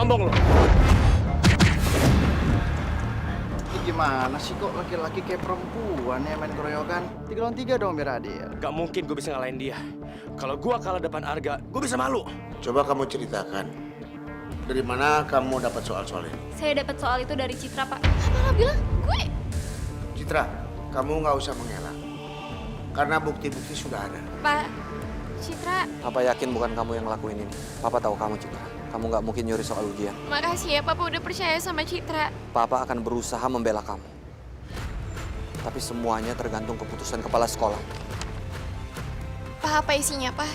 Sombong lo. Ini gimana sih kok laki-laki kayak perempuan ya main keroyokan? 3 lawan 3 dong biar adil. Gak mungkin gue bisa ngalahin dia. Kalau gue kalah depan Arga, gue bisa malu. Coba kamu ceritakan, dari mana kamu dapat soal-soal ini? Saya dapat soal itu dari Citra, Pak. Malah bilang gue. Citra, kamu nggak usah mengelak. Karena bukti-bukti sudah ada. Pak, Citra, Papa yakin bukan kamu yang ngelakuin ini. Papa tahu kamu, Citra. Kamu nggak mungkin nyuri soal ujian. makasih ya Papa udah percaya sama Citra. Papa akan berusaha membela kamu. Tapi semuanya tergantung keputusan kepala sekolah. Pak, apa isinya, Pak?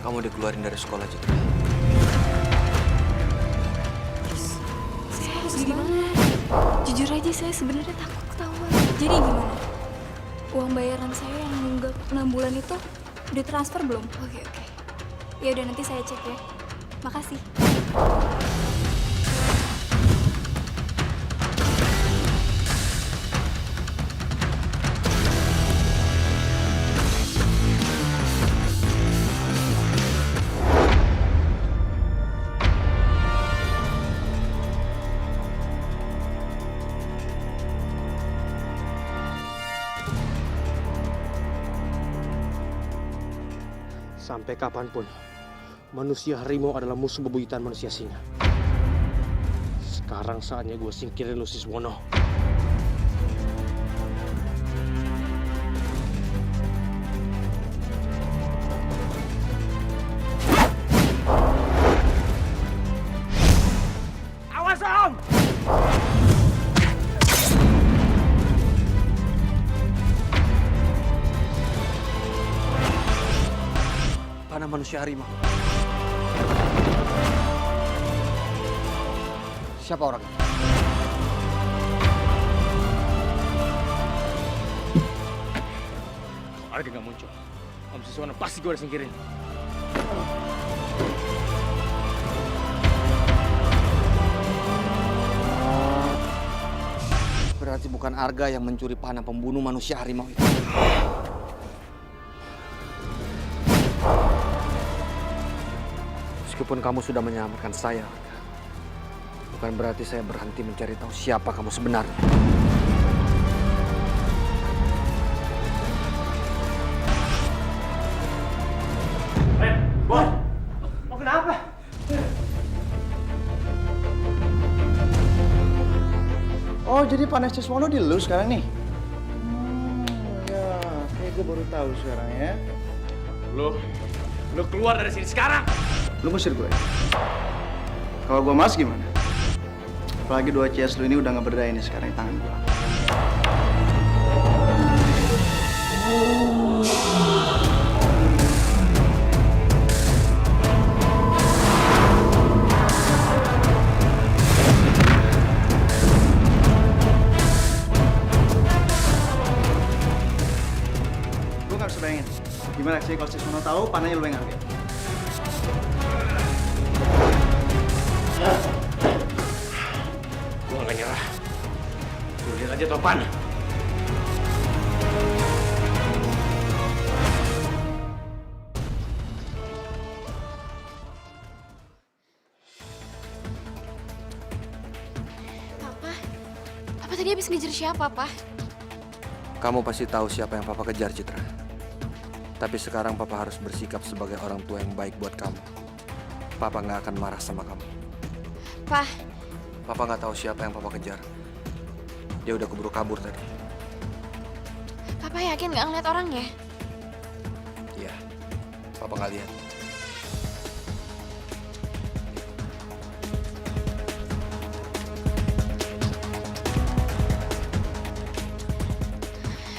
Kamu dikeluarin dari sekolah, Citra. Saya harus gimana? Jujur aja saya sebenarnya takut ketahuan. Jadi gimana? Uang bayaran saya yang nunggak 6 bulan itu udah transfer belum? Oke. Ya udah nanti saya cek ya. Makasih. Sampai kapanpun, manusia harimau adalah musuh bebuyutan manusia singa. Sekarang saatnya gue singkirin lu, Siswono. Awas, Om! Panah manusia harimau. Siapa orangnya? Kalau Arga nggak muncul, Om Siswono pasti gue udah singkirin. Berarti bukan Arga yang mencuri panah pembunuh manusia harimau itu. Meskipun kamu sudah menyelamatkan saya, Arga, bukan berarti saya berhenti mencari tahu siapa kamu sebenarnya. Bos! Lo kenapa? Oh, jadi panas Siswono di lu sekarang nih? Ya, kayak gue baru tahu sekarang ya. Lo keluar dari sini sekarang! Lu ngusir gue? Kalau gue mas gimana? Apalagi 2 CS lu ini udah nggak berdaya nih sekarang di tangan gue. Gue nggak bisa bayangin. Gimana sih kalau Siswono tahu panahnya lu yang ngambil? Gue nggak nyerah. Lu lihat aja Topan. Papa tadi habis ngejar siapa, Pak? Kamu pasti tahu siapa yang Papa kejar, Citra. Tapi sekarang Papa harus bersikap sebagai orang tua yang baik buat kamu. Papa nggak akan marah sama kamu. Pak, Papa nggak tahu siapa yang Papa kejar. Dia udah keburu kabur tadi. Papa yakin nggak ngeliat orangnya? Iya, Papa nggak lihat.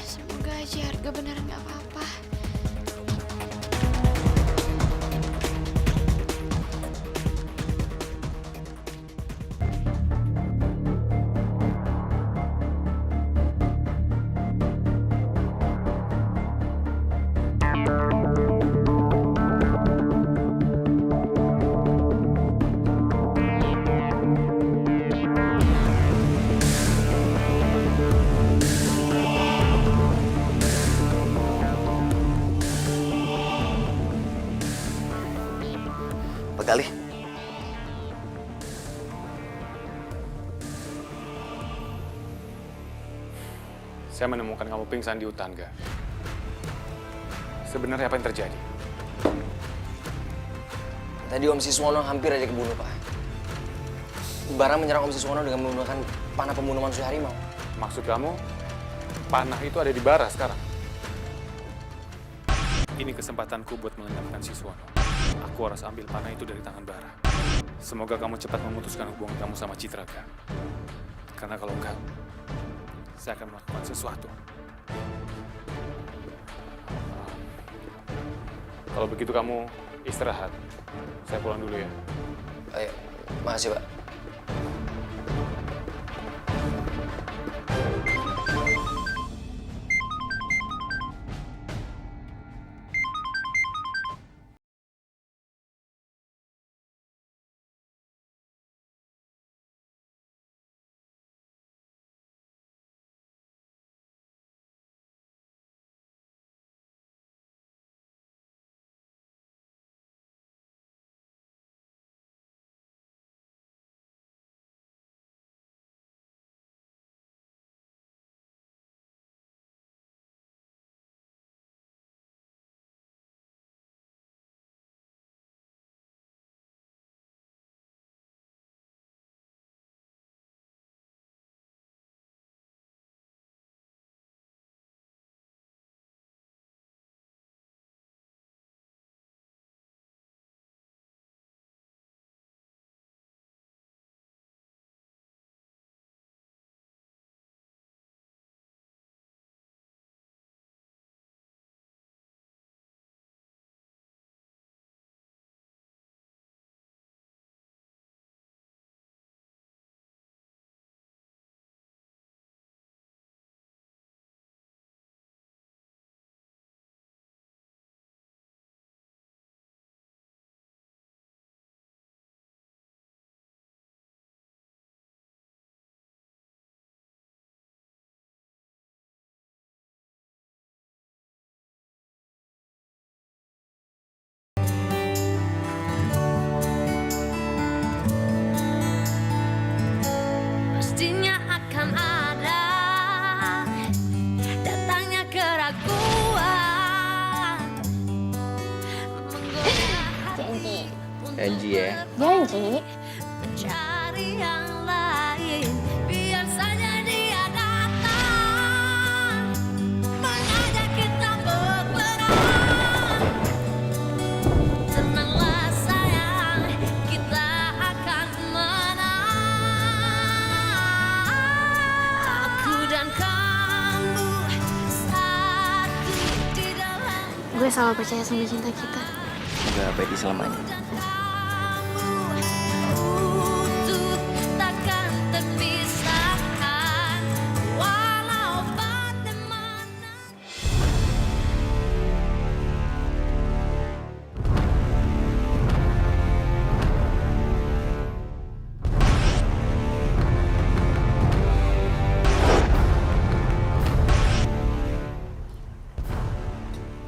Semoga aja Arga beneran nggak apa-apa. kali. Saya menemukan kamu pingsan di hutan, Ga. Sebenarnya apa yang terjadi? Tadi Om Siswono hampir aja kebunuh, Pak. Bara menyerang Om Siswono dengan menggunakan panah pembunuh manusia harimau. Maksud kamu, panah itu ada di Bara sekarang? Ini kesempatanku buat mengendapkan Siswono. Aku harus ambil panah itu dari tangan Bara. Semoga kamu cepat memutuskan hubungan kamu sama Citra, Ga. Karena kalau enggak, saya akan melakukan sesuatu. Kalau begitu kamu istirahat. Saya pulang dulu ya. Ayo, makasih, Pak. Pastinya akan ada datangnya keraguan menggoda hati Janji ya. Janji mencari yang lain. Biar saja dia datang mengajak kita berperang. Tenanglah sayang, kita akan menang. Aku dan kamu satu di dalam. Gue selalu percaya sama cinta kita. Gak abadi selamanya. Utuh takkan terpisahkan walau pada mana.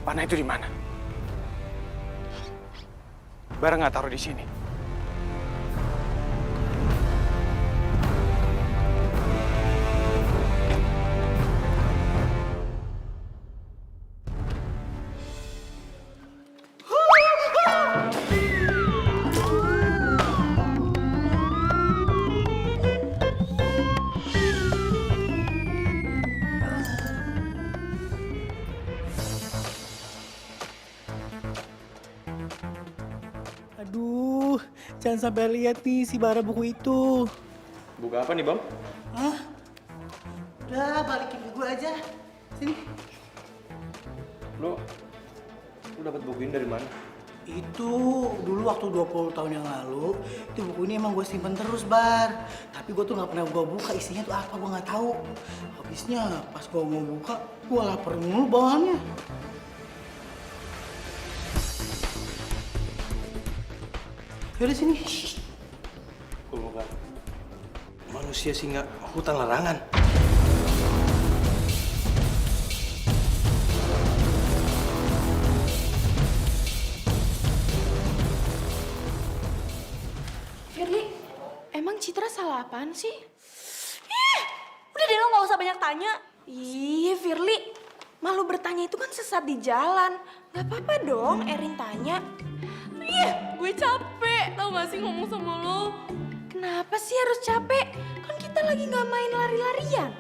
Panah itu di mana? Bara nggak taruh di sini. Aduh, jangan sampai lihat nih si Bara buku itu. Buka apa nih, Bang? Hah? Udah, balikin ke gue aja. Sini. Lu dapat buku ini dari mana? Itu dulu waktu 20 tahun yang lalu, itu buku ini emang gue simpen terus, Bar. Tapi gue tuh gak pernah gue buka, isinya tuh apa gue gak tahu. Habisnya pas gue mau buka, gue lapar mulu bawaannya. Yaudah sini. Gue buka. Manusia singa hutan larangan. Emang Citra salah apaan sih? Ih, udah deh lo gak usah banyak tanya. Ih, Firly, malu bertanya itu kan sesat di jalan. Gak apa-apa dong Erin tanya. Ih, gue capek. Tau gak sih ngomong sama lo? Kenapa sih harus capek? Kan kita lagi gak main lari-larian.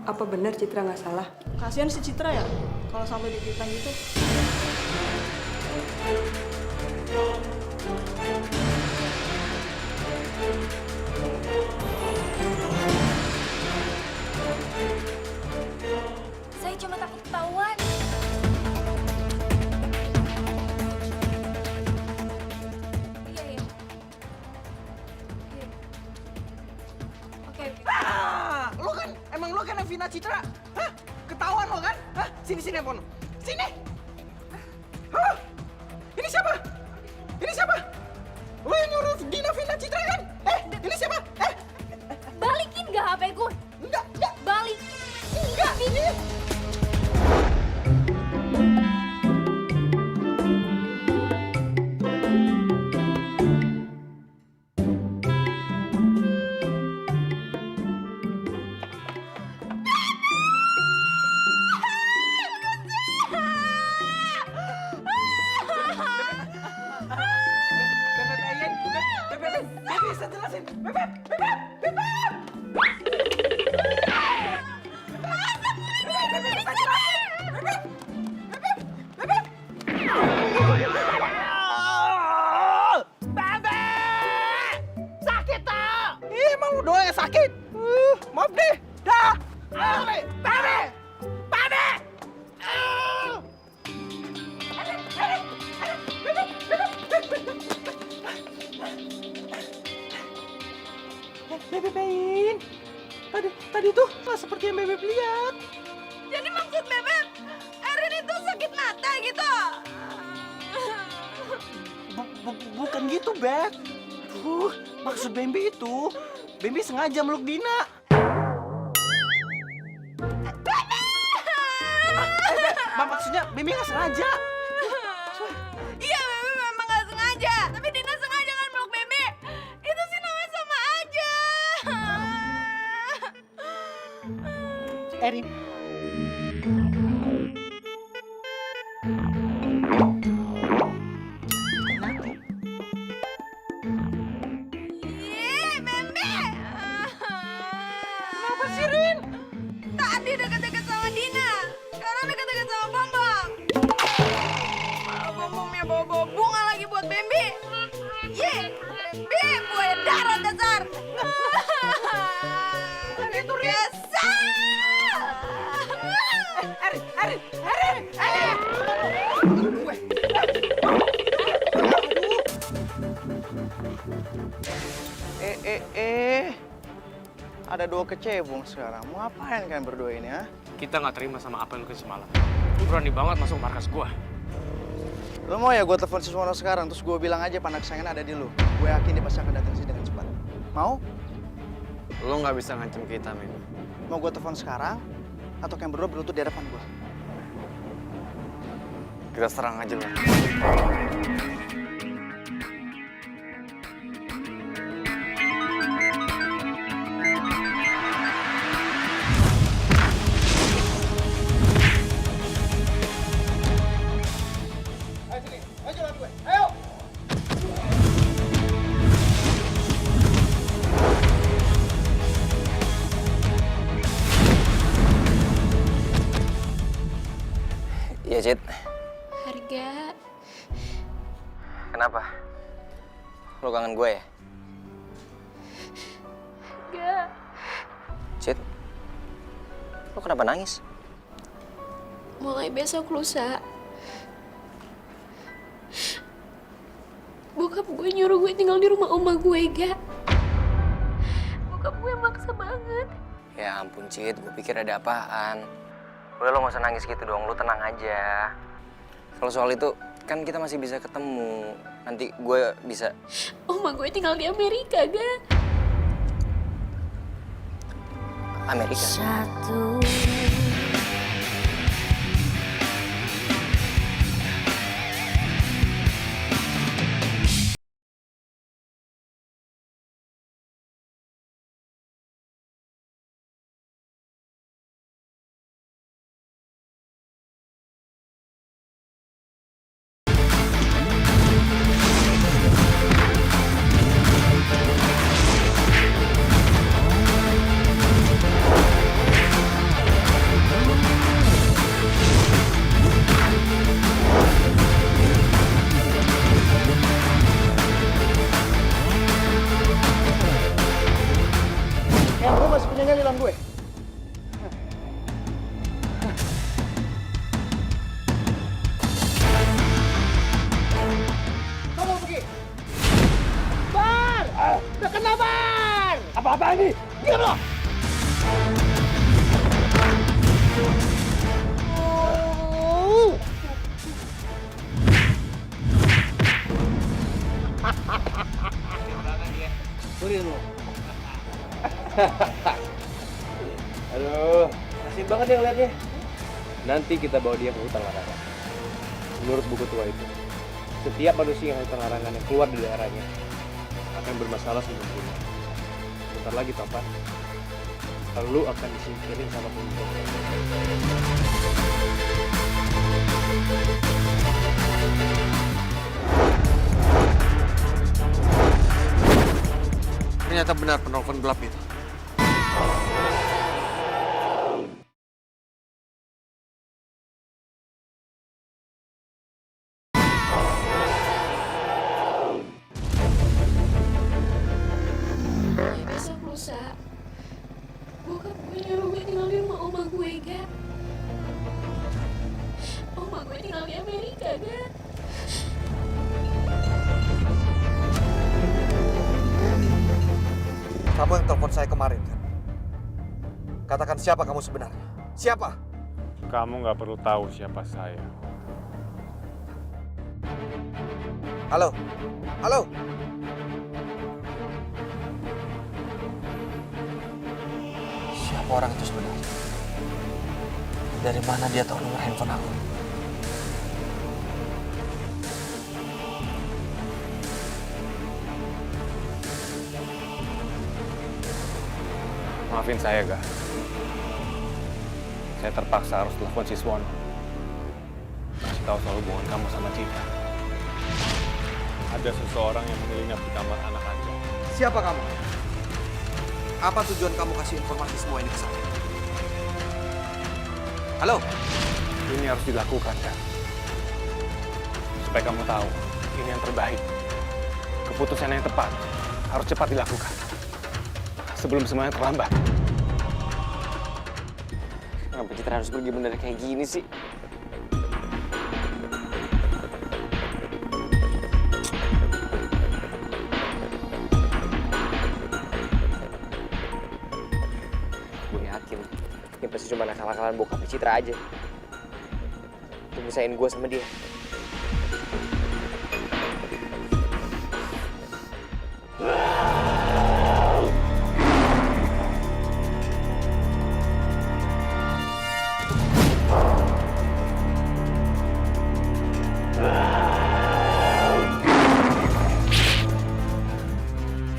Apa benar Citra nggak salah? Kasian si Citra ya, kalau sampai difitnah gitu. Saya cuma takut ketahuan. Iya, iya. Iya. Oke, oke. Emang lo kan Vina Citra? Hah? Ketahuan lo kan? Hah? Sini handphone. Sini. Hah? Ini siapa? Ini siapa? Lo yang nyuruh Dina Vina Citra kan? Ini siapa? Balikin gak HP gue? Enggak. Balikin. Enggak. Ini. Beb, bisa jelasin. Beb. Sakit tak? Emang lu doang yang sakit? Maaf deh. Dah. Bebe. Bebe Pain. Tadi tuh nggak seperti yang Bebe lihat. Jadi maksud Bebek, Erin itu sakit mata gitu? Bukan gitu, Beb. Maksud Bambi itu, Bambi sengaja meluk Dina. Maksudnya Bambi nggak sengaja. Iya, Bebe memang gak sengaja. Tapi Dina sengaja kan meluk Bebe. Itu sih namanya sama aja. Erin. Ih, Bebe. Kenapa sih, Rin? Tadi deket-deket sama Dina. Sekarang deket-deket sama Bambang. Malah ngomongnya bawa-bawa bunga lagi buat Bambi. Ye, Bambi buaya darat dasar. Itu biasa. Erin. Ada dua kecebong sekarang. Mau ngapain kalian berdua ini, ha? Kita nggak terima sama apa yang lu kasih semalam. Lu berani banget masuk markas gua. Lo mau ya gue telepon si Suwono sekarang, terus gue bilang aja panah kesayangan ada di lu. Gue yakin dia pasti akan datang sini dengan cepat. Mau? Lu nggak bisa ngancem kita, men. Mau gue telepon sekarang? Atau kalian berdua berlutut di hadapan gue? Kita serang aja lah. Iya, Cid. Harga. Kenapa? Lo kangen gue ya? Harga. Cid, lo kenapa nangis? Mulai besok lusa. Bokap gue nyuruh gue tinggal di rumah oma gue, Ga. Bokap gue maksa banget. Ya ampun, Cid. Gue pikir ada apaan. Udah, lo gak usah nangis gitu dong. Lo tenang aja. Kalau soal itu, kan kita masih bisa ketemu. Nanti gue bisa... Oma gue tinggal di Amerika, Ga. Amerika? Satu. Apa ini? Diam lo! Aduh, asik banget ya ngeliatnya. Nanti kita bawa dia ke hutan larangan. Menurut buku tua itu, setiap manusia yang hutan larangan yang keluar dari daerahnya akan bermasalah sebelum bunuh. Bentar lagi, Topan. Lu akan disingkirin sama pemimpin. Ternyata benar penelpon gelap itu. Besok lusa, bokap gue nyuruh gue tinggal di rumah oma gue, Gak. Oma gue tinggal di Amerika, Gak. Kamu yang telepon saya kemarin, kan? Katakan siapa kamu sebenarnya? Siapa? Kamu nggak perlu tahu siapa saya. Halo? Halo? Siapa orang itu sebenarnya? Dari mana dia tahu nomor handphone aku? Maafin saya, Gak. Saya terpaksa harus telepon si Suwono. Kasih tahu soal hubungan kamu sama Citra. Ada seseorang yang menyelinap di kamar anak Anja. Siapa kamu? Apa tujuan kamu kasih informasi semua ini ke saya? Halo? Ini harus dilakukan, Gak. Supaya kamu tahu, ini yang terbaik. Keputusan yang tepat harus cepat dilakukan. Sebelum semuanya terlambat. Kenapa Citra harus pergi bener kayak gini sih? Gue yakin ini pasti cuma nakal-nakalan bokap Citra aja untuk misahin gue sama dia.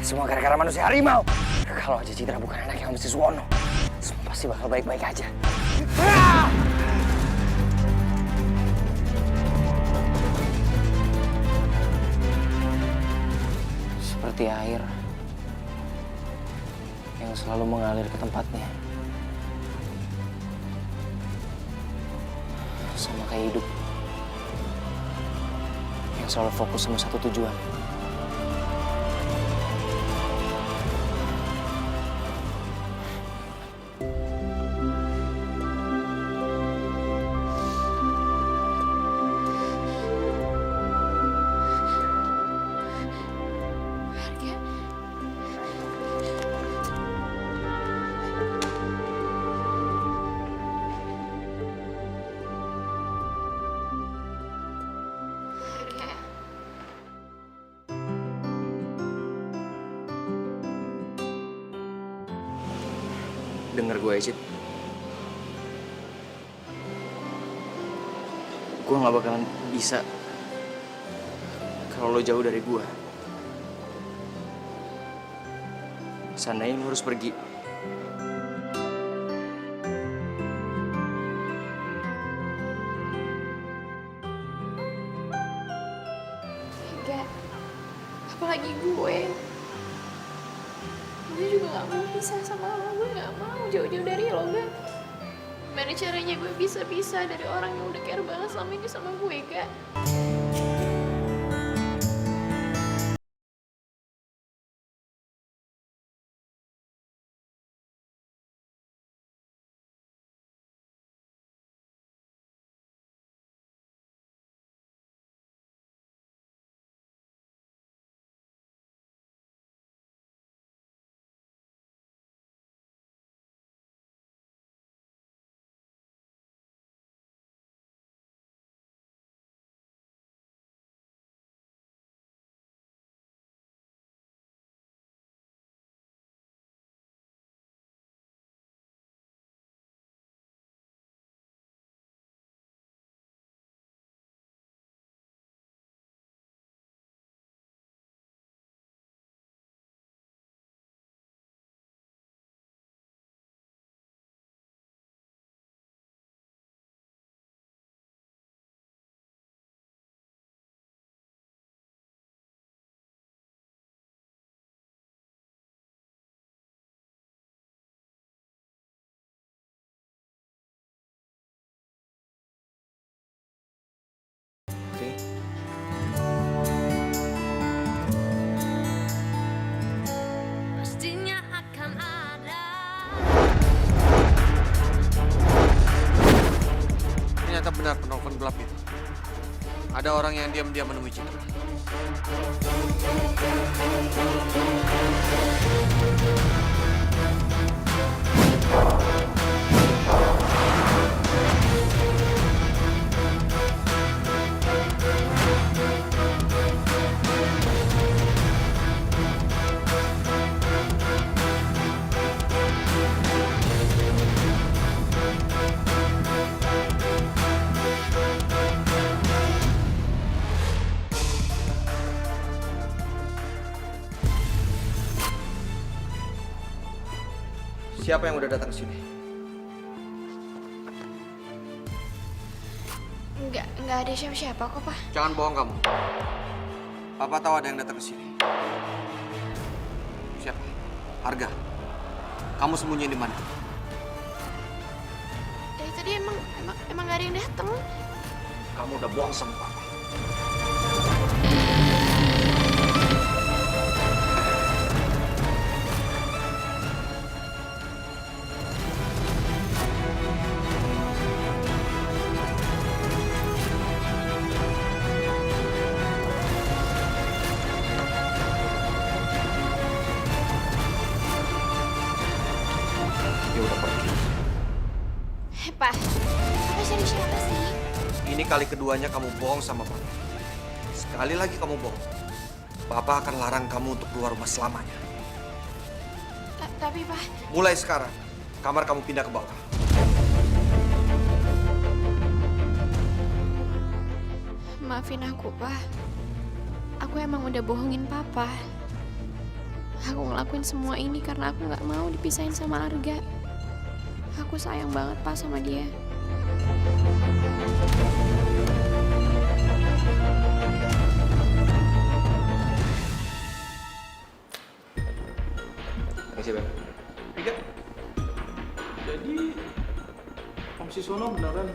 Semua gara-gara manusia harimau. Kalau aja Citra bukan anak yang mesti Suwono, semua pasti bakal baik-baik aja. Seperti air yang selalu mengalir ke tempatnya. Sama kayak hidup yang selalu fokus sama satu tujuan. Dengar gue, Cid. Gue gak bakalan bisa kalau lo jauh dari gue. Seandainya lo harus pergi. Gak, apalagi gue. Gue juga gak mau pisah sama lo. Gue gak mau jauh-jauh dari lo, Gak. Gimana caranya gue bisa pisah dari orang yang udah care banget selama ini sama gue, Gak? gelap itu, ada orang yang diam-diam menemui Citra. Siapa yang udah datang sini? Nggak ada siapa-siapa kok, Pak. Jangan bohong kamu. Papa tahu ada yang datang ke sini. Siapa? Harga. Kamu sembunyi di mana? Dari tadi emang nggak ada yang datang. Kamu udah bohong sama Papa. Dia udah pergi. Pak, Papa cari siapa sih? Ini kali keduanya kamu bohong sama Papa. Sekali lagi kamu bohong, Papa akan larang kamu untuk keluar rumah selamanya. Tapi Pak, Mulai sekarang, kamar kamu pindah ke bawah. maafin aku, Pak. Aku emang udah bohongin Papa. Aku ngelakuin semua ini karena aku nggak mau dipisahin sama Arga. Aku sayang banget, Pak, sama dia. Makasih, Bang. Ega, jadi Om Siswono beneran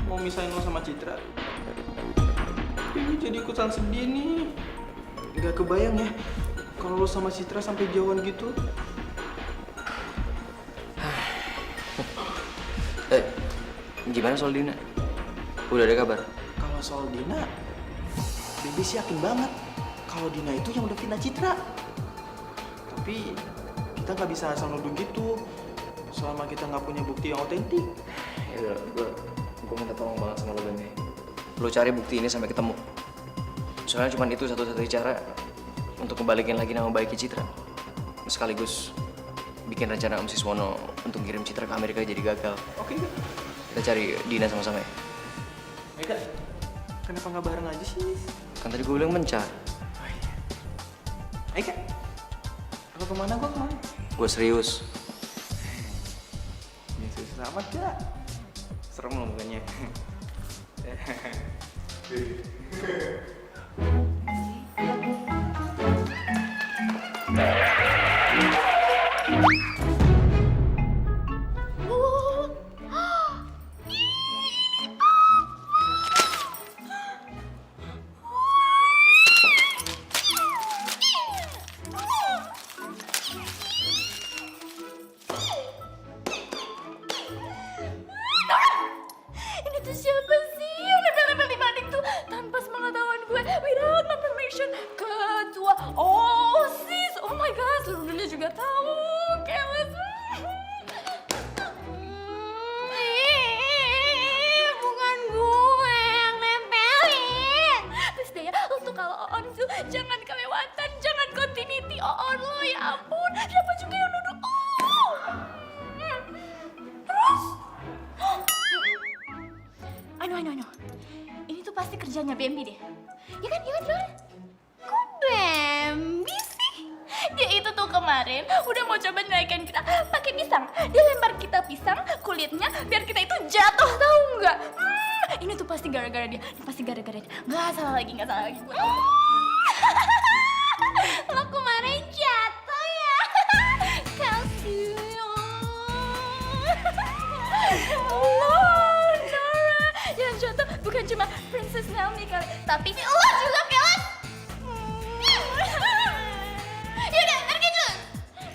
mau misahin lo sama Citra? Ini jadi ikutan sedih nih. Gak kebayang ya kalau lo sama Citra sampai jauhan gitu. Gimana soal Dina? Udah ada kabar? Kalau soal Dina, Bibi sih yakin banget kalau Dina itu yang udah fitnah Citra. Tapi kita nggak bisa asal nuduh gitu selama kita nggak punya bukti yang otentik. Ya udah, gue minta tolong banget sama lo, Ben. Lo cari bukti ini sampai ketemu. Soalnya cuma itu satu-satunya cara untuk kembaliin lagi nama baiknya Citra. Sekaligus bikin rencana Om Siswono untuk kirim Citra ke Amerika jadi gagal. Oke, Kak. Kita cari Dina sama-sama ya. Ega, kenapa nggak bareng aja sih? Kan tadi gue bilang mencar. Ega, lo kemana gua kemana? Gue serius. Gitu sama Kak. Serem lo mukanya. Ini tuh siapa sih yang nempel-nempel di mading tuh tanpa sepengetahuan gue, without my permission? Ketua OSIS, oh my god, seluruh dunia juga tahu. Keles. Bukan gue yang nempelin. Terus deh ya, untuk kalau Oon tuh jangan kelewatan, jangan continuity Oon lo, ya ampun. Siapa juga yang nuduh Terus I know. Ini tuh pasti kerjanya Bambi deh. Ya kan? Kok Bambi sih? Dia itu tuh kemarin udah mau coba nyelaikan kita pakai pisang. Dia lempar kita pisang, kulitnya biar kita itu jatuh, tahu nggak? Ini tuh pasti gara-gara dia. Ini pasti gara-gara dia. Nggak salah lagi gue. Lo kemarin jatuh ya? Kasihan. Allah, Nora. Yang jatuh bukan cuma Princess Naomi kali, tapi lo juga, Keles. Yaudah, pergi dulu.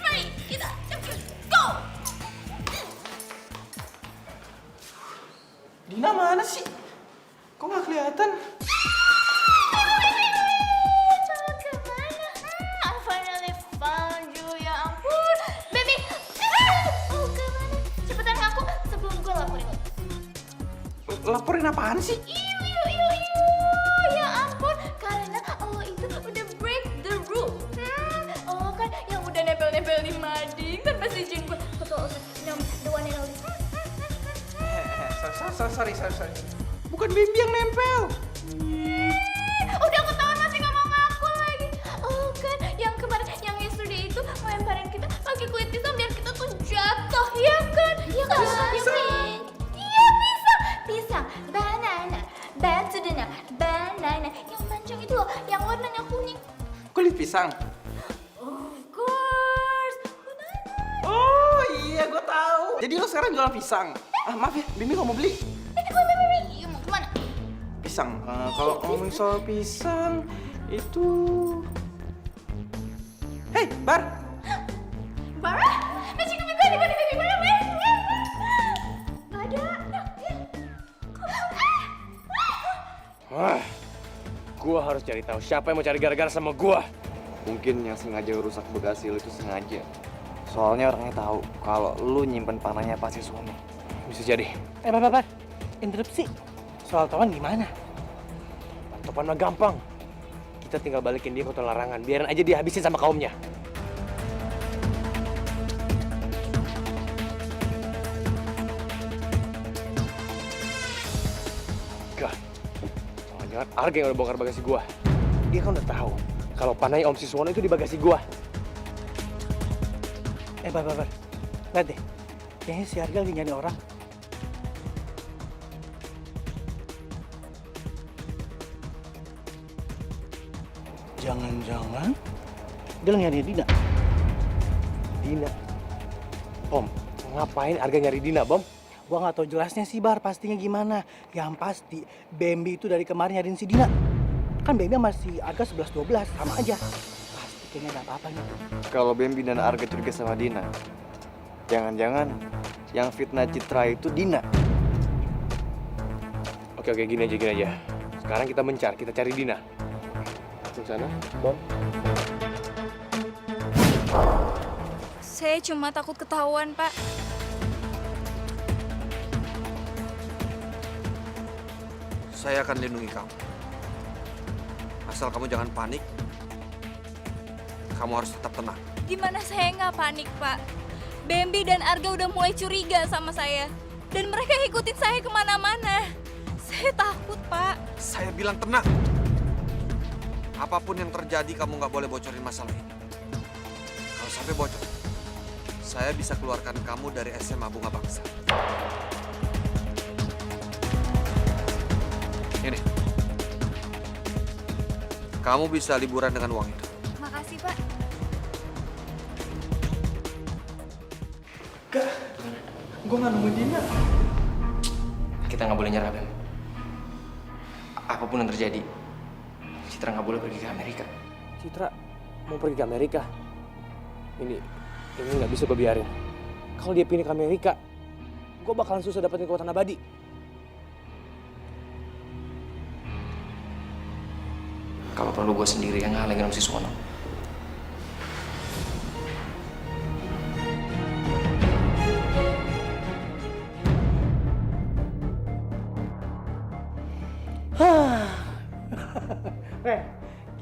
Mari, kita cepet. Go! Dina mana sih? kelihatan. I finally found you, ya ampun. Baby, oh kemana? Cepetan ngaku sebelum gue laporin lo. Laporin apaan sih? Ya ampun, karena lo itu udah break the rule. Oh kan yang udah nempel-nempel di mading tanpa izin gue. Betul, the one and only. Sorry. Bukan Bimbi yang nempel. Udah ketahuan masih nggak mau ngaku lagi. Oh kan, yang kemarin, yang yesterday itu ngelemparin kita pakai kulit pisang biar kita tuh jatuh, ya kan? Iya kan? Iya pisang, banana, batu dana, banana, yang panjang itu loh, yang warnanya kuning. Kulit pisang. Of course, banana. Oh iya, gue tahu. Jadi lo sekarang jualan pisang. Maaf ya, Bimbi nggak mau beli. Iya mau kemana? Pisang. Kalau ngomongin soal pisang itu. Hei, Bar. Bara? Masih kami gue di mana baby Bara? Nggak ada. Wah, gua harus cari tahu siapa yang mau cari gara-gara sama gua. Mungkin yang sengaja rusak Bagasi lu itu sengaja. Soalnya orangnya tahu kalau lu nyimpen panahnya pasti Suwono. Bisa jadi. Pak. Interupsi. Soal Topan gimana? Topan mah gampang. Kita tinggal balikin dia ke hutan larangan. Biarin aja dia habisin sama kaumnya. Gak. Jangan-jangan Arga yang udah bongkar bagasi gua. Dia kan udah tahu kalau panahnya Om Siswono itu di bagasi gua. Pak. Lihat deh. Kayaknya si Arga lagi nyari orang. Jangan-jangan dia lagi nyari Dina. Dina. Om, ngapain Arga nyari Dina, Bom? Gua nggak tahu jelasnya sih Bar, pastinya gimana. Yang pasti Bambi itu dari kemarin nyariin si Dina. Kan Bambi sama si Arga 11-12 sama aja. Pasti kayaknya ada apa-apa nih. Kalau Bambi dan Arga curiga sama Dina, jangan-jangan yang fitnah Citra itu Dina. Oke, gini aja. Sekarang kita mencar, kita cari Dina. Ke sana, Bom. Saya cuma takut ketahuan, Pak. Saya akan lindungi kamu. Asal kamu jangan panik. Kamu harus tetap tenang. Gimana saya nggak panik, Pak? Bambi dan Arga udah mulai curiga sama saya. Dan mereka ikutin saya kemana-mana. Saya takut, Pak. Saya bilang tenang. Apapun yang terjadi, kamu nggak boleh bocorin masalah ini. Kalau sampai bocor, saya bisa keluarkan kamu dari SMA Bunga Bangsa. Ini. Kamu bisa liburan dengan uang itu. Makasih, Pak. Gak, gue nggak nemu Dina. Kita nggak boleh nyerah, Bam. Apapun yang terjadi, Citra nggak boleh pergi ke Amerika. Citra mau pergi ke Amerika. Ini nggak bisa gue biarin. Kalau dia pindah ke Amerika, gue bakalan susah dapetin kekuatan abadi. Kalau perlu gue sendiri yang ngalangin Om Siswono.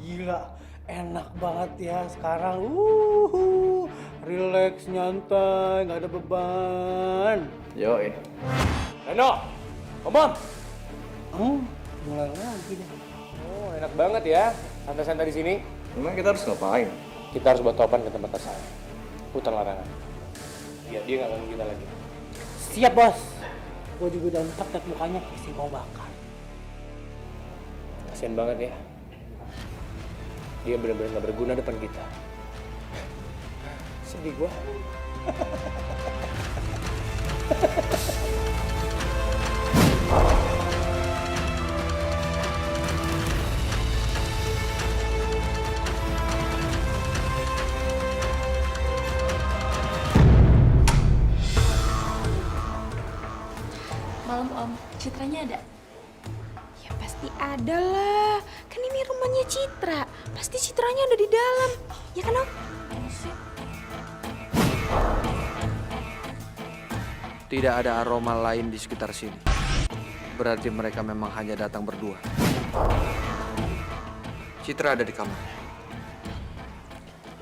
Gila, enak banget ya sekarang. Relax, nyantai, nggak ada beban. Yoi. Reno, Om. Mulai lagi deh. Oh, enak banget ya, santai-santai di sini. Emang kita harus ngapain? Kita harus bawa Topan ke tempat asal, hutan larangan. Biar dia nggak ganggu kita lagi. Siap, Bos. Gue juga udah lengkap liat mukanya isi mau bakar. Kasian banget ya. Dia benar-benar nggak berguna depan kita. Sedih gua. Malam Om, Citranya ada? Ya pasti Pasti ada lah. Kan ini rumahnya Citra. Pasti Citranya ada di dalam. Ya kan, Om? Tidak ada aroma lain di sekitar sini. Berarti mereka memang hanya datang berdua. Citra ada di kamar.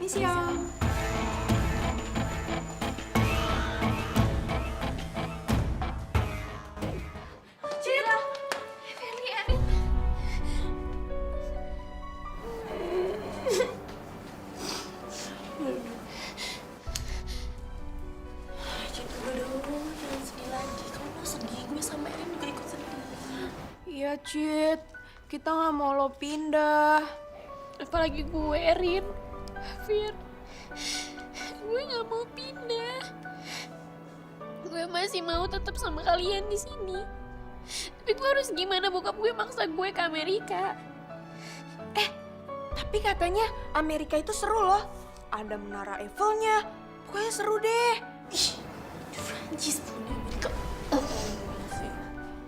Misi, Om. Citra! Ferli, Erin. Citra, dong. Jangan sedih lagi. Kalau lo sedih, gue sama Erin juga ikut sedih. Iya, Cit. Kita nggak mau lo pindah. Apalagi gue, Erin. Fir, gue nggak mau pindah. Gue masih mau tetap sama kalian di sini. Tapi gue harus gimana? Bokap gue maksa gue ke Amerika. Tapi katanya Amerika itu seru loh. Ada menara Eiffelnya. Pokoknya seru deh. Ih, di Prancis punya Amerika.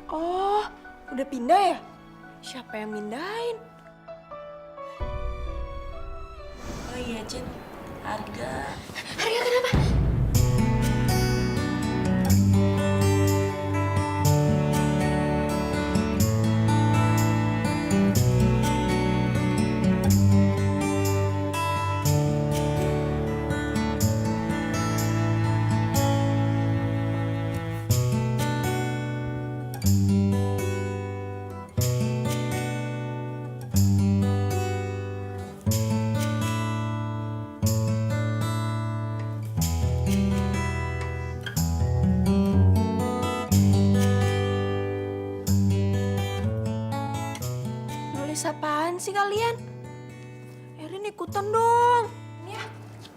Oh, udah pindah ya? Siapa yang mindahin? Oh iya, Cid. Harga. Harga kenapa? Nulis apaan sih kalian? Erin ikutan dong. Ini ya,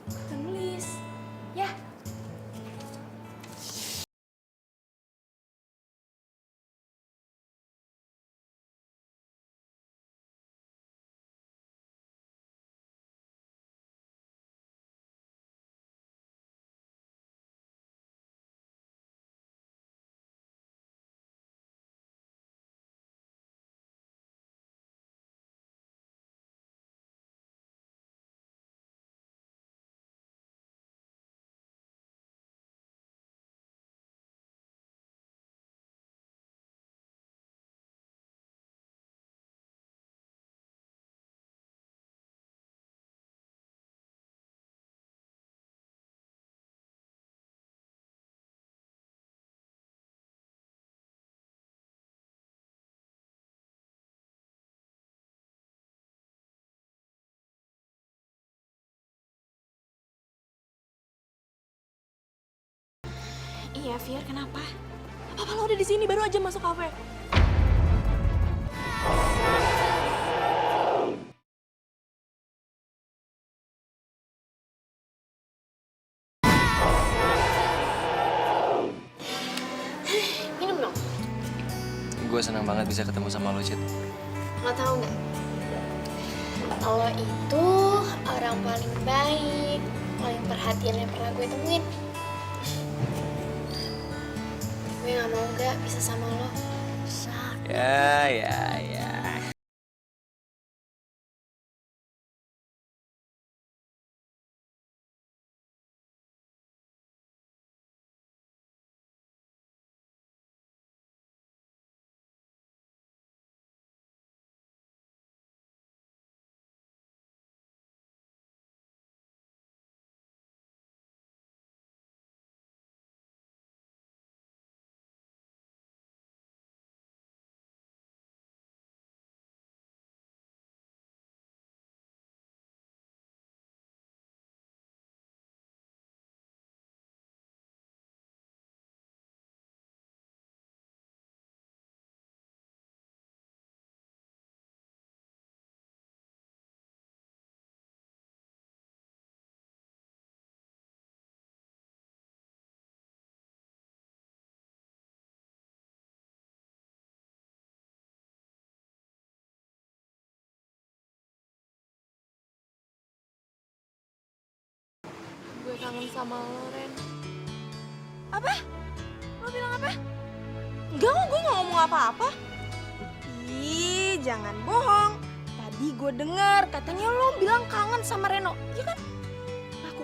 ikutan nulis. Ya. Iya, Fir, kenapa? Apa lo udah di sini baru aja masuk kafe? Minum dong. Gue senang banget bisa ketemu sama lo, Cid. Lo tau nggak? Lo itu orang paling baik, paling perhatian yang pernah gue temuin. Gue gak mau gak bisa sama lo. Ya. Gue kangen sama lo, Ren. Apa? Lo bilang apa? Enggak kok, gue gak ngomong apa-apa. Ih, jangan bohong. Tadi gue denger katanya lo bilang kangen sama Reno, iya kan? Aku.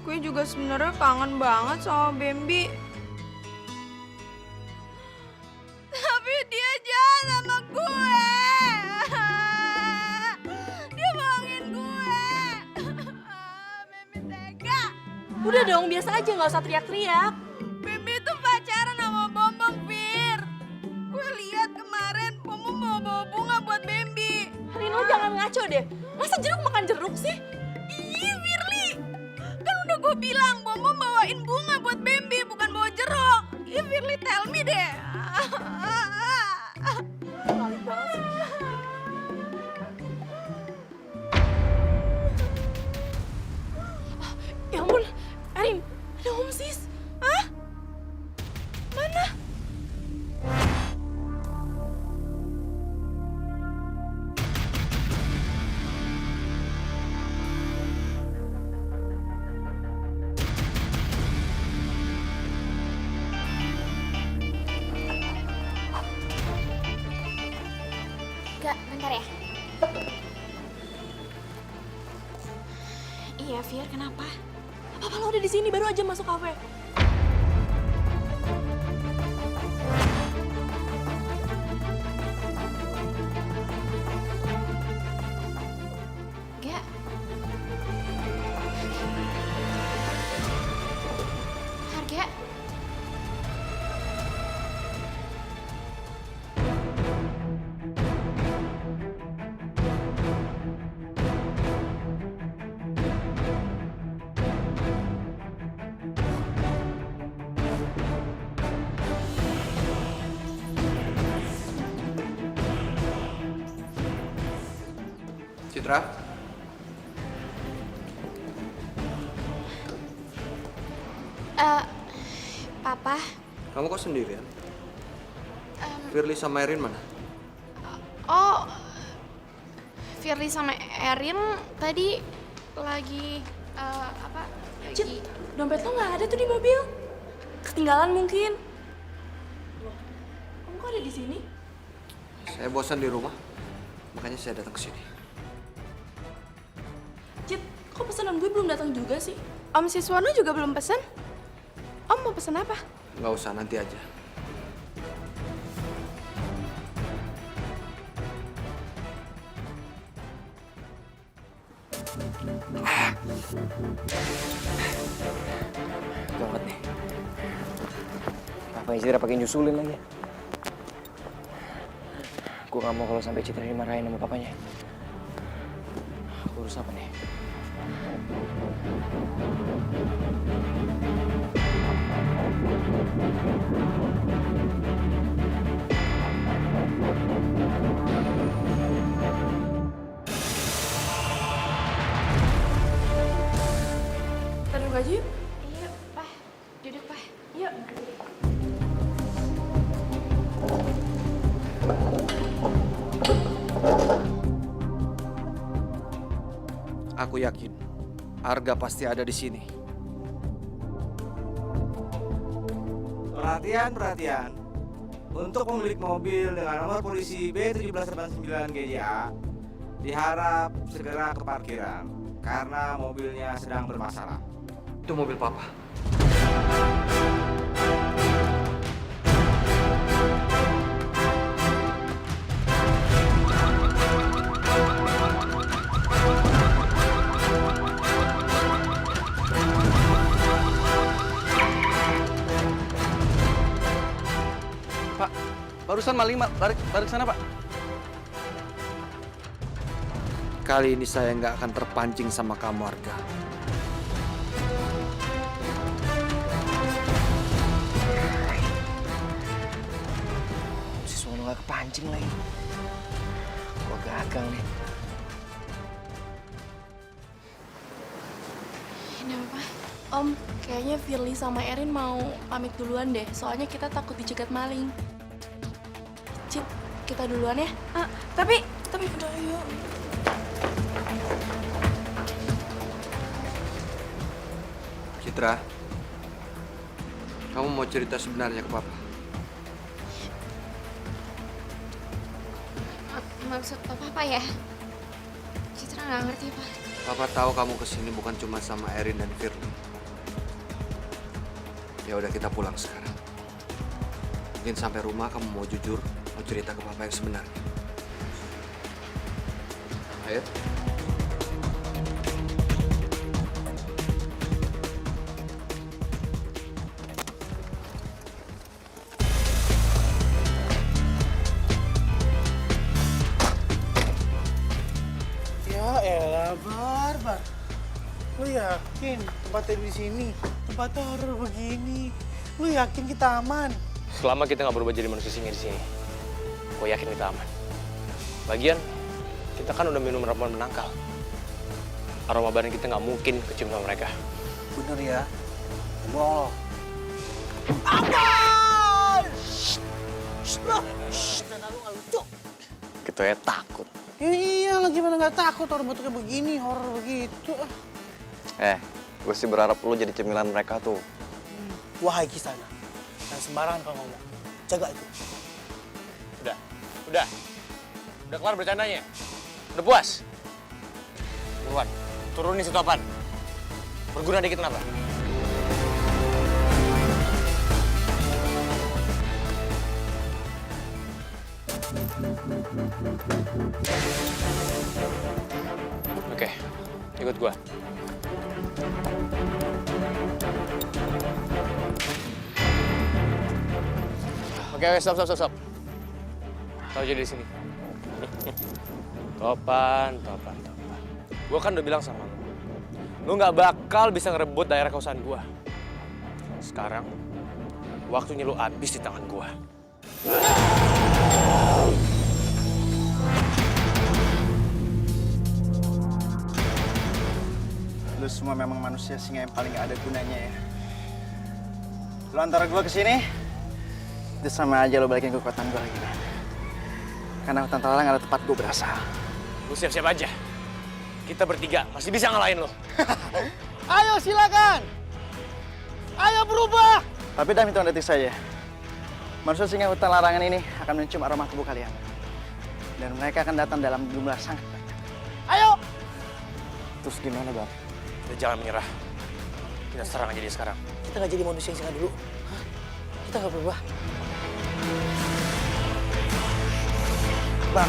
Gue juga sebenarnya kangen banget sama Bambi. Tapi dia jahat sama gue. Dia bohongin gue. Bambi tega. Udah dong, biasa aja, nggak usah teriak-teriak. Bambi tuh pacaran sama Bombom, Fir. Gue lihat kemarin Bombom bawa bunga buat Bambi. Rino jangan ngaco deh. Masa jeruk makan jeruk sih? Ih, Firly. Kan udah gue bilang Bombom bawain bunga buat Bambi, bukan bawa jeruk. Ih, Firly, tell me deh. Kali banget sih. Ya ampun, Erin, ada Om Sis. Hah? Mana? Gak, bentar ya. Iya, Fir, kenapa? Papa lo udah di sini, baru aja masuk kafe. Gak. Harga. Citra, Papa. kamu kok sendirian? Firly sama Erin mana? Oh, Firly sama Erin tadi lagi apa? Cit, dompet lo nggak ada tuh di mobil. Ketinggalan mungkin. Loh, kamu kok ada di sini? Saya bosan di rumah, makanya saya datang ke sini. Cit, kok pesanan gue belum datang juga sih? Om Siswono juga belum pesen? Om mau pesen apa? Nggak usah, nanti aja. Gawat nih. Papanya Citra pakai nyusulin lagi. Gue gak mau kalau sampai Citra dimarahin sama papanya. Urus apa nih? Kita duduk aja yuk. Iya, Pak. Duduk, Pak. Yuk. Aku yakin Arga pasti ada di sini. Perhatian, perhatian. Untuk pemilik mobil dengan nomor polisi B1789 GJA diharap segera ke parkiran karena mobilnya sedang bermasalah. Itu mobil Papa. Pak, barusan maling balik sana, Pak. Kali ini saya nggak akan terpancing sama kamu, Arga. Si Sono gak kepancing lagi. Gua gagal nih. Ini apa? Om, kayaknya Firly sama Erin mau pamit duluan deh. Soalnya kita takut dicegat maling. Cit, kita duluan ya. Tapi Udah yuk. Citra, kamu mau cerita sebenarnya ke Papa? maksud papa apa ya? Citra nggak ngerti, Pak. Papa tahu kamu kesini bukan cuma sama Erin dan Firly. Ya udah, kita pulang sekarang. Mungkin sampai rumah kamu mau jujur, mau cerita ke papa yang sebenarnya. Ayo. Ya elah, Bar. Lu yakin tempatnya di sini? Tempatnya horor begini. Lu yakin kita aman? Selama kita nggak berubah jadi manusia singa di sini, gue yakin kita aman. Lagian, kita kan udah minum ramuan menangkal. Aroma badan kita nggak mungkin kecium sama mereka. Bener ya? Bohong. Gitu ya, takut. Ya iyalah, gimana nggak takut orang bentuknya begini, horor begitu. Gue sih berharap lu jadi cemilan mereka tuh. Wahai Kisana, jangan sembarangan kalau ngomong. Jaga itu. Udah kelar bercandanya. Udah puas? Buruan, turunin si topan. Berguna dikit kenapa? Oke, ikut gua. Oke, stop. Tahu jadi di sini. Topan. Gua kan udah bilang sama lu nggak bakal bisa ngerebut daerah keusahaan gua. Sekarang, waktunya lu habis di tangan gua. Lu semua memang manusia singa yang paling gak ada gunanya ya. Lu antara gua kesini, itu sama aja lo balikin kekuatan gua lagi. Karena hutan terlarang ada tempat gua berasal. Lu siap-siap aja. Kita bertiga masih bisa ngalahin lo. Ayo silakan. Ayo berubah. Tapi dalam hitungan detik saja, manusia singa hutan larangan ini akan mencium aroma tubuh kalian. Dan mereka akan datang dalam jumlah sangat banyak. Ayo. Terus gimana, Bang? Kita jangan menyerah. Kita serang aja dia sekarang. Kita nggak jadi manusia singa dulu. Hah? Kita nggak berubah. Bang.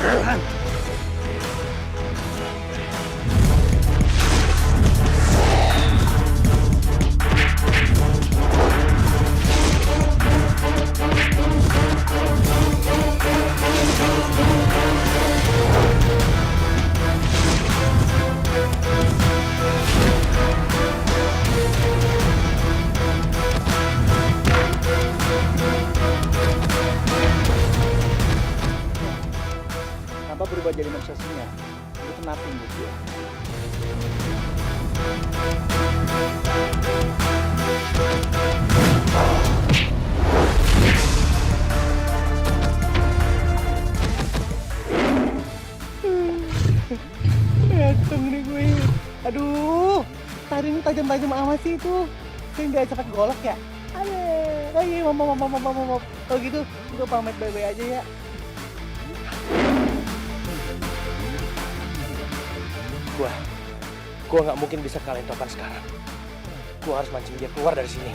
Tanpa berubah jadi manusia singa, itu nothing buat dia. Dateng nih gue. Aduh, taringnya tajam-tajam amat sih itu. Kayak nggak cepat golok ya? Ayo, mama. Kalau gitu, gue pamit bye-bye aja ya. Gua nggak mungkin bisa kalahin Topan sekarang. Gua harus mancing dia keluar dari sini.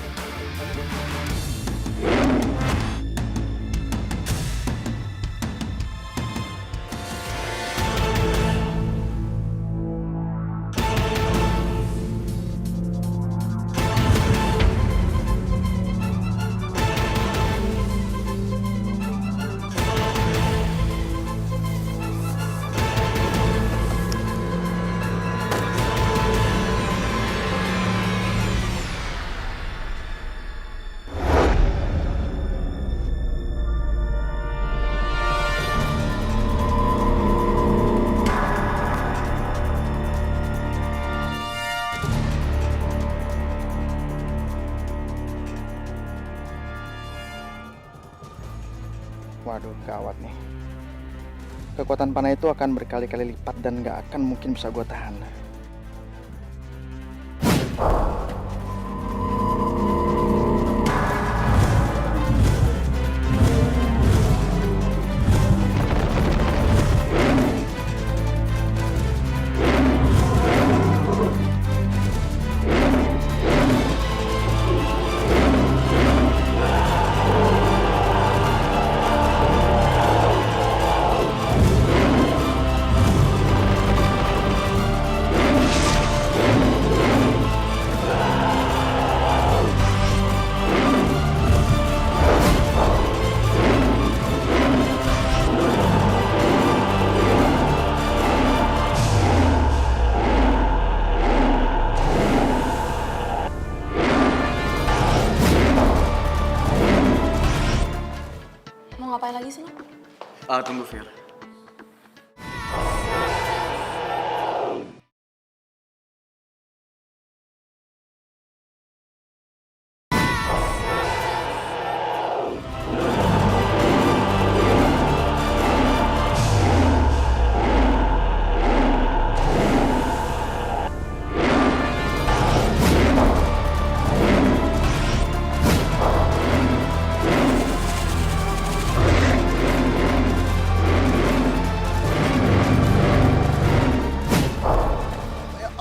Waduh, gawat nih. Kekuatan panah itu akan berkali-kali lipat dan gak akan mungkin bisa gue tahan. lagi sih lo? Tunggu, Fir.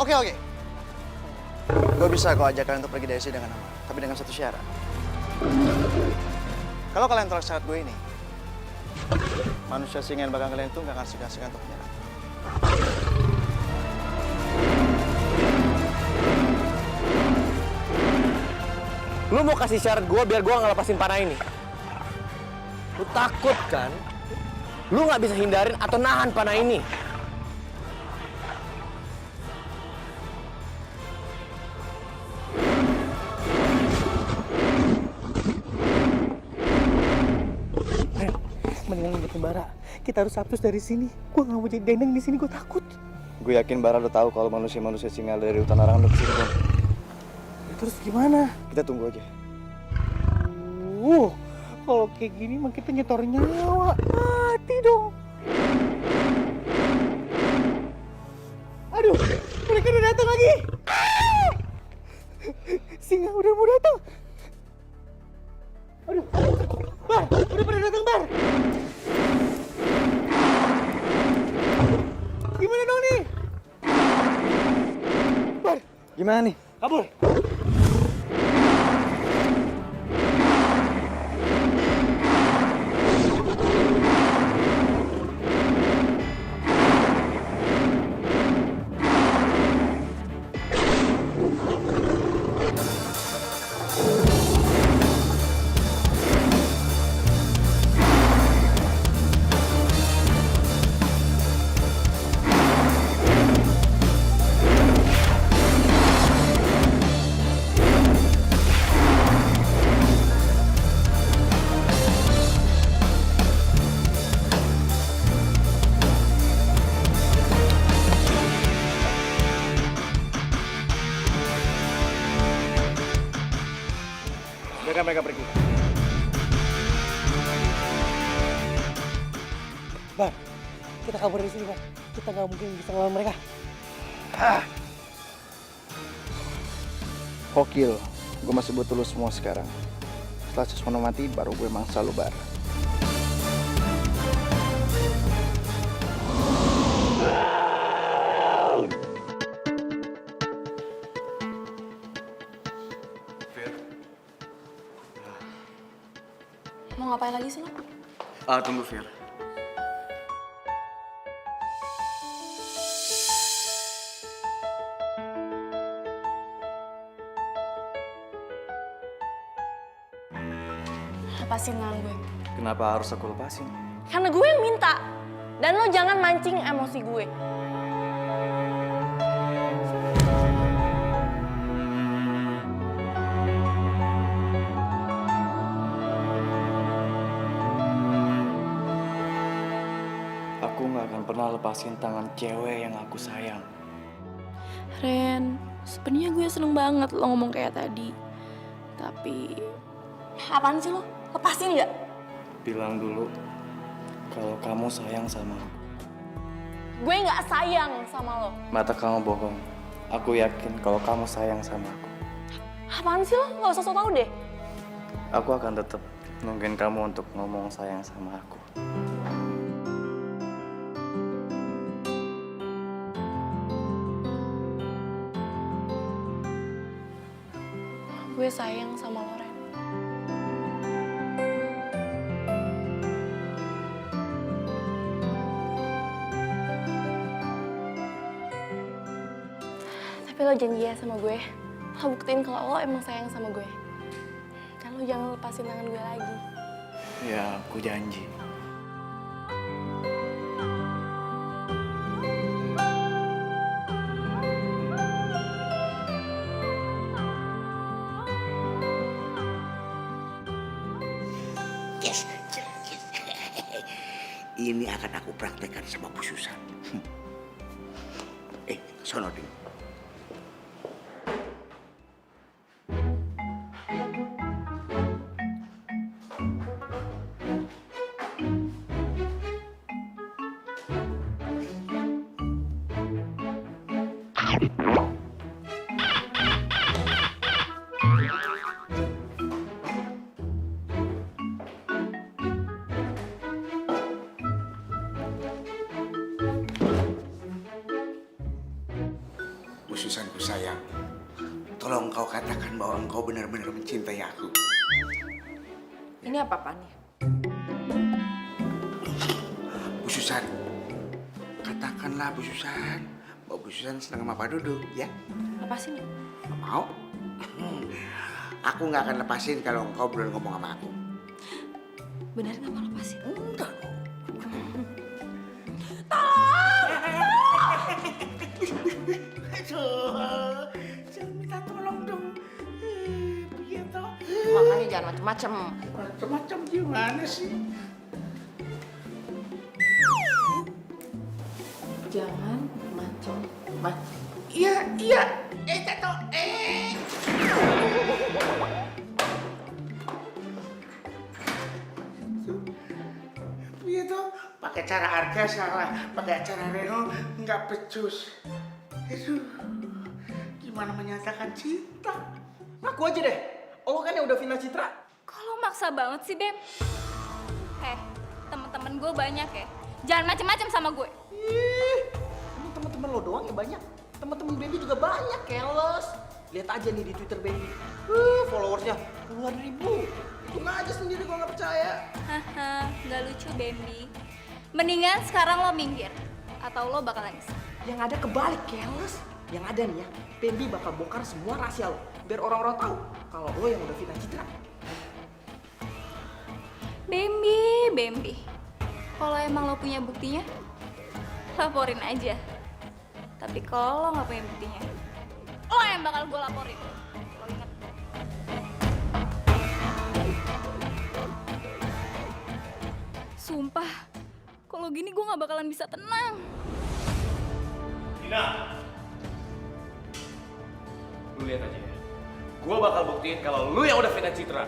Oke. Gue bisa kok ajak kalian untuk pergi dari sini dengan aman. Tapi dengan satu syarat. Kalau kalian tolak syarat gue ini, manusia singa yang bakal kalian itu gak akan segan-segan untuk menyerang. Lu mau kasih syarat gue biar gue nggak lepasin panah ini? Lu takut kan? Lu nggak bisa hindarin atau nahan panah ini. Mendingan lu Bara. Kita harus hapus dari sini. Gue nggak mau jadi dendeng di sini. Gue takut. Gue yakin Bara udah tahu kalau manusia-manusia singa dari hutan larangan udah kesini, Bang. Terus gimana? Kita tunggu aja. Kalau kayak gini mah kita nyetorin nyawa. Mati dong. Aduh, mereka udah datang lagi. Singa udah mau datang. Aduh, Bar, udah pada datang, Bar. Gimana dong nih? Bar, Gimana nih? kabur. Mereka pergi. Bar, kita kabur dari sini, Bar. Kita nggak mungkin bisa ngelawan mereka. Gokil. Gue masih butuh lu semua sekarang. Setelah Suswono mati, baru gue mangsa lu, Bar. Mau ngapain lagi sih lo? Tunggu, Fir. Lepasin tangan gue. Kenapa harus aku lepasin? Karena gue yang minta. Dan lo jangan mancing emosi gue. Aku nggak akan pernah lepasin tangan cewek yang aku sayang. Ren, sebenarnya gue seneng banget lo ngomong kayak tadi. Tapi, apaan sih lo? Lepasin nggak? Bilang dulu kalau kamu sayang sama aku. Gue nggak sayang sama lo. Mata kamu bohong. Aku yakin kalau kamu sayang sama aku. Apaan sih lo? Gak usah so tau deh. Aku akan tetap nungguin kamu untuk ngomong sayang sama aku. Gue sayang sama lo, Ren. Tapi lo janji ya sama gue. Lo buktiin kalau lo emang sayang sama gue. Dan lo jangan lepasin tangan gue lagi. Ya, aku janji. ini akan aku praktekkan sama Bu Susan. Sono Ding. Bu Susanku sayang, tolong kau katakan bahwa engkau benar-benar mencintai aku. Ini apa apaan ya? Bu Susan, katakanlah Bu Susan, bahwa Bu Susan senang sama Pak Dudung, ya? Lepasin ya? Nggak mau? Aku nggak akan lepasin kalau engkau belum ngomong sama aku. Bener nggak mau lepasin? Enggak. Jangan minta tolong dong. Begitu. Makanya jangan macem-macem. Macam-macam gimana sih? Jangan macem-macem. Iya. Tato. Begitu. Pakai cara harga salah, pakai cara reno nggak becus. Aduh, gimana menyatakan cinta? Ngaku aja deh, lo kan yang udah fitnah Citra. Kok lo maksa banget sih, Beb? Temen-temen gue banyak ya. Jangan macem-macem sama gue. Emang temen-temen lo doang ya banyak? Temen-temen Baby juga banyak, keles. Lihat aja nih di Twitter Baby. Followersnya puluhan ribu. Hitung aja sendiri kalau nggak percaya. Haha, nggak lucu, Bambi. Mendingan sekarang lo minggir. Atau lo bakal nangis. Yang ada kebalik, keles. Yang ada nih ya, Baby bakal bongkar semua rahasia lo. Biar orang-orang tahu kalau lo yang udah fitnah Citra. Bambi. Kalau emang lo punya buktinya, laporin aja. Tapi kalau lo nggak punya buktinya, lo yang bakal gue laporin. Lo inget. Sumpah, kalau gini gue nggak bakalan bisa tenang. Dina, lu lihat aja ya. Gue bakal buktiin kalau lu yang udah fitnah Citra.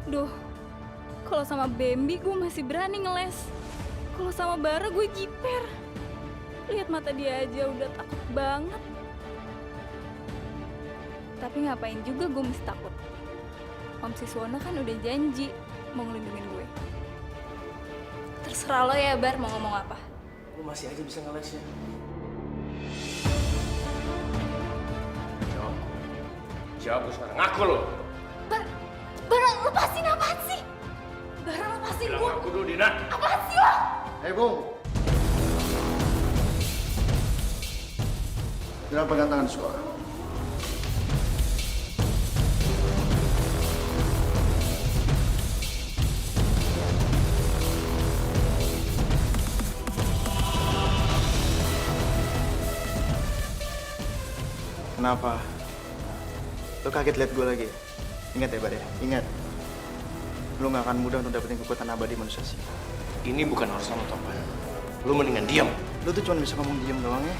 Duh, kalau sama Bambi gue masih berani ngeles. Kalau sama Bara gue jiper. Lihat mata dia aja udah takut banget. Tapi ngapain juga gue mesti takut. Om Siswono kan udah janji mau ngelindungin gue. Terserah lo ya, Bar, mau ngomong apa. Lo masih aja bisa ngeles ya. Jawab lu sekarang, ngaku lu. Barang lepasin apaan sih? Barang lepasin gue. Bilang ngaku dulu, Dina. Apaan sih lo? Hei Bung, jangan pegang tangan sekolah. Kenapa? Lo kaget lihat gue lagi? Ingat ya, Bar ya? Ingat. Lo gak akan mudah untuk dapetin kekuatan abadi manusia sih. Ini bukan urusan lo, Topan. Lu mendingan diam. Lo tuh cuma bisa ngomong diem doang ya.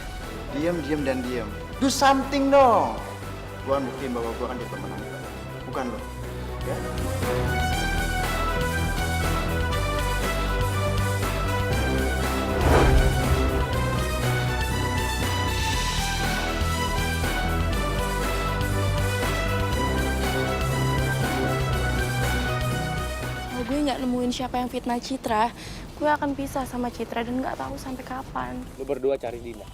Diam, dan diam. Do something dong. Gue akan buktiin bahwa gue akan jadi pemenang. Bukan lo. Ya? Kalau gue nggak nemuin siapa yang fitnah Citra, gue akan pisah sama Citra dan nggak tahu sampai kapan. Lu berdua cari Dina.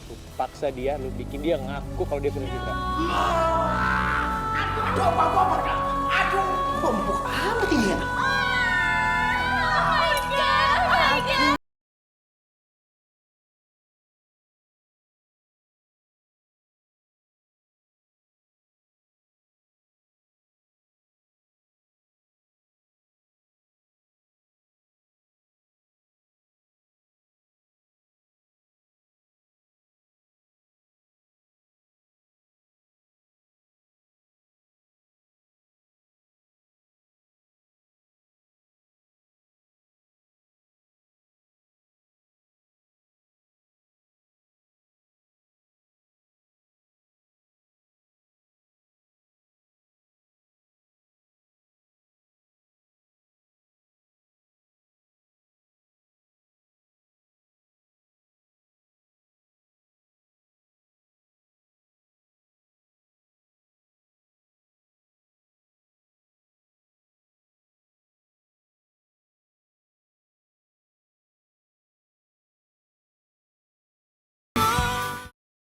Lu paksa dia, lu bikin dia ngaku kalau dia fitnah Citra. Aduh, apa? Aduh, kok empuk amat ini ya?